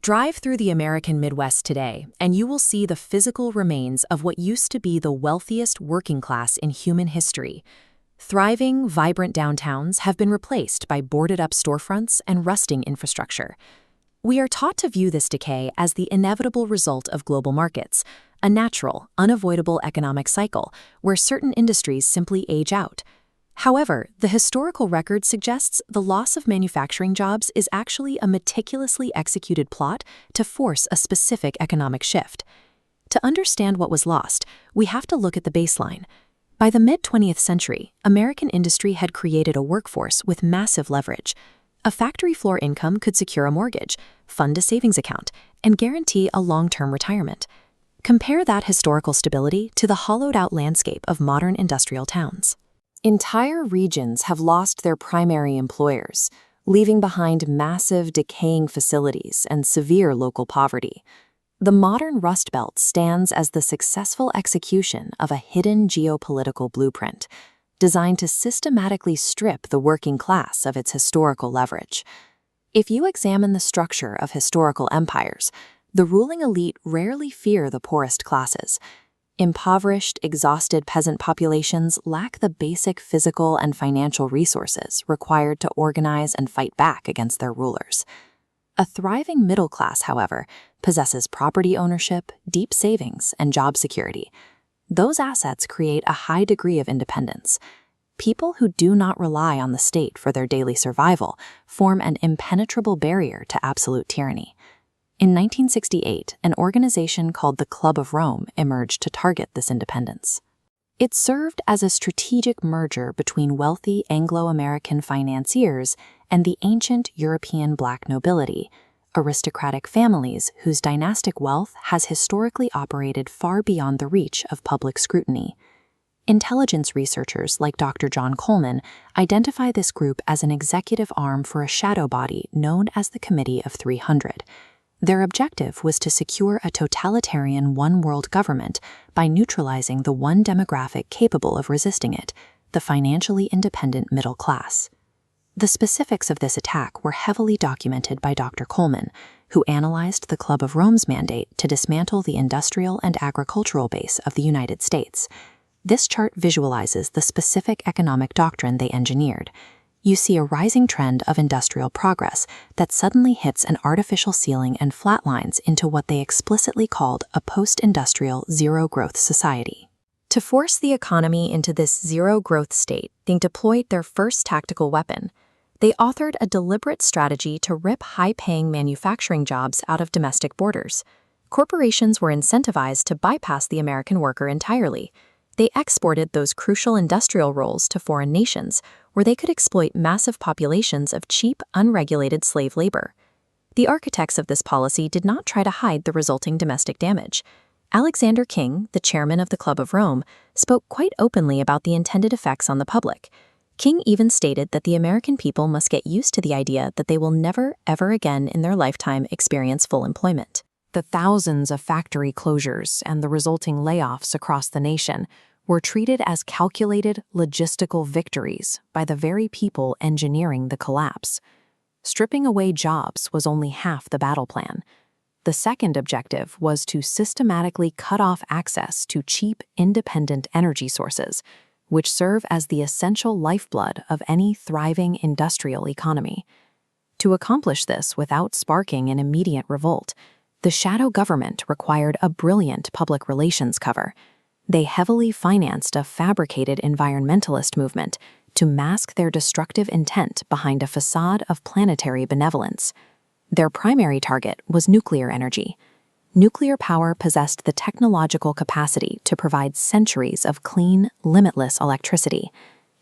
Drive through the American Midwest today, and you will see the physical remains of what used to be the wealthiest working class in human history. Thriving, vibrant downtowns have been replaced by boarded-up storefronts and rusting infrastructure. We are taught to view this decay as the inevitable result of global markets, a natural, unavoidable economic cycle where certain industries simply age out. However, the historical record suggests the loss of manufacturing jobs is actually a meticulously executed plot to force a specific economic shift. To understand what was lost, we have to look at the baseline. By the mid-20th century, American industry had created a workforce with massive leverage. A factory floor income could secure a mortgage, fund a savings account, and guarantee a long-term retirement. Compare that historical stability to the hollowed-out landscape of modern industrial towns. Entire regions have lost their primary employers, leaving behind massive, decaying facilities and severe local poverty. The modern Rust Belt stands as the successful execution of a hidden geopolitical blueprint, designed to systematically strip the working class of its historical leverage. If you examine the structure of historical empires, the ruling elite rarely fear the poorest classes. Impoverished, exhausted peasant populations lack the basic physical and financial resources required to organize and fight back against their rulers. A thriving middle class, however, possesses property ownership, deep savings, and job security. Those assets create a high degree of independence. People who do not rely on the state for their daily survival form an impenetrable barrier to absolute tyranny. In 1968, an organization called the Club of Rome emerged to target this independence. It served as a strategic merger between wealthy Anglo-American financiers and the ancient European Black Nobility, aristocratic families whose dynastic wealth has historically operated far beyond the reach of public scrutiny. Intelligence researchers like Dr. John Coleman identify this group as an executive arm for a shadow body known as the Committee of 300. Their objective was to secure a totalitarian one-world government by neutralizing the one demographic capable of resisting it, the financially independent middle class. The specifics of this attack were heavily documented by Dr. Coleman, who analyzed the Club of Rome's mandate to dismantle the industrial and agricultural base of the United States. This chart visualizes the specific economic doctrine they engineered. You see a rising trend of industrial progress that suddenly hits an artificial ceiling and flatlines into what they explicitly called a post-industrial zero-growth society. To force the economy into this zero-growth state, they deployed their first tactical weapon. They authored a deliberate strategy to rip high-paying manufacturing jobs out of domestic borders. Corporations were incentivized to bypass the American worker entirely. They exported those crucial industrial roles to foreign nations, where they could exploit massive populations of cheap, unregulated slave labor. The architects of this policy did not try to hide the resulting domestic damage. Alexander King, the chairman of the Club of Rome, spoke quite openly about the intended effects on the public. King even stated that the American people must get used to the idea that they will never, ever again in their lifetime experience full employment. The thousands of factory closures and the resulting layoffs across the nation were treated as calculated logistical victories by the very people engineering the collapse. Stripping away jobs was only half the battle plan. The second objective was to systematically cut off access to cheap, independent energy sources, which serve as the essential lifeblood of any thriving industrial economy. To accomplish this without sparking an immediate revolt, the shadow government required a brilliant public relations cover. They heavily financed a fabricated environmentalist movement to mask their destructive intent behind a facade of planetary benevolence. Their primary target was nuclear energy. Nuclear power possessed the technological capacity to provide centuries of clean, limitless electricity,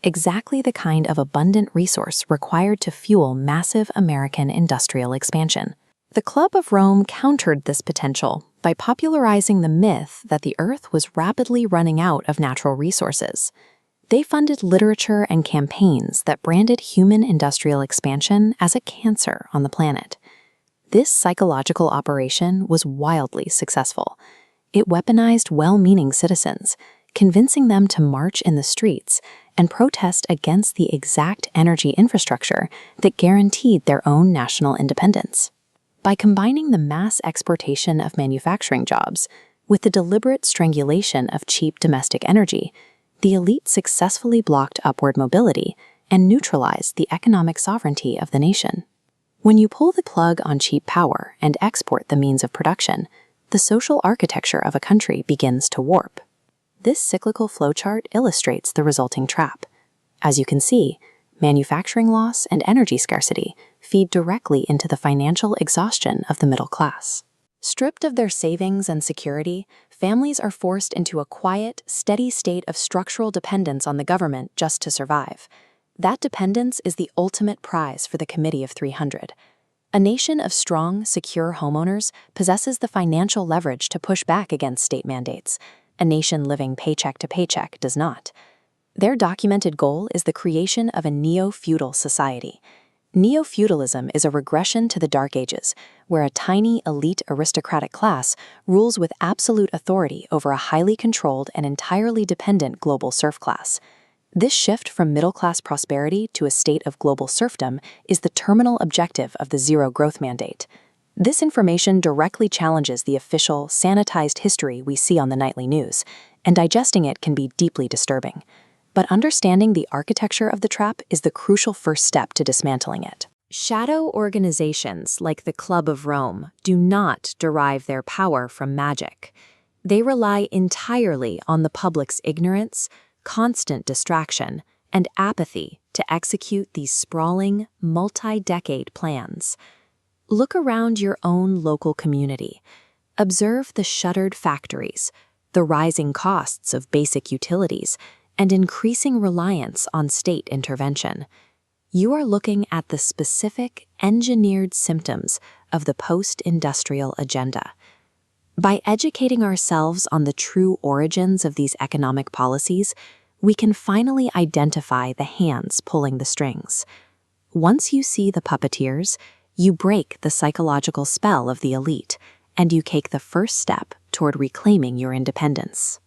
exactly the kind of abundant resource required to fuel massive American industrial expansion. The Club of Rome countered this potential by popularizing the myth that the Earth was rapidly running out of natural resources. They funded literature and campaigns that branded human industrial expansion as a cancer on the planet. This psychological operation was wildly successful. It weaponized well-meaning citizens, convincing them to march in the streets and protest against the exact energy infrastructure that guaranteed their own national independence. By combining the mass exportation of manufacturing jobs with the deliberate strangulation of cheap domestic energy, the elite successfully blocked upward mobility and neutralized the economic sovereignty of the nation. When you pull the plug on cheap power and export the means of production, the social architecture of a country begins to warp. This cyclical flowchart illustrates the resulting trap. As you can see, manufacturing loss and energy scarcity feed directly into the financial exhaustion of the middle class. Stripped of their savings and security, families are forced into a quiet, steady state of structural dependence on the government just to survive. That dependence is the ultimate prize for the Committee of 300. A nation of strong, secure homeowners possesses the financial leverage to push back against state mandates. A nation living paycheck to paycheck does not. Their documented goal is the creation of a neo-feudal society. Neo-feudalism is a regression to the Dark Ages, where a tiny, elite aristocratic class rules with absolute authority over a highly controlled and entirely dependent global serf class. This shift from middle-class prosperity to a state of global serfdom is the terminal objective of the Zero Growth Mandate. This information directly challenges the official, sanitized history we see on the nightly news, and digesting it can be deeply disturbing. But understanding the architecture of the trap is the crucial first step to dismantling it. Shadow organizations like the Club of Rome do not derive their power from magic. They rely entirely on the public's ignorance, constant distraction, and apathy to execute these sprawling, multi-decade plans. Look around your own local community. Observe the shuttered factories, the rising costs of basic utilities, and increasing reliance on state intervention. You are looking at the specific, engineered symptoms of the post-industrial agenda. By educating ourselves on the true origins of these economic policies, we can finally identify the hands pulling the strings. Once you see the puppeteers, you break the psychological spell of the elite, and you take the first step toward reclaiming your independence.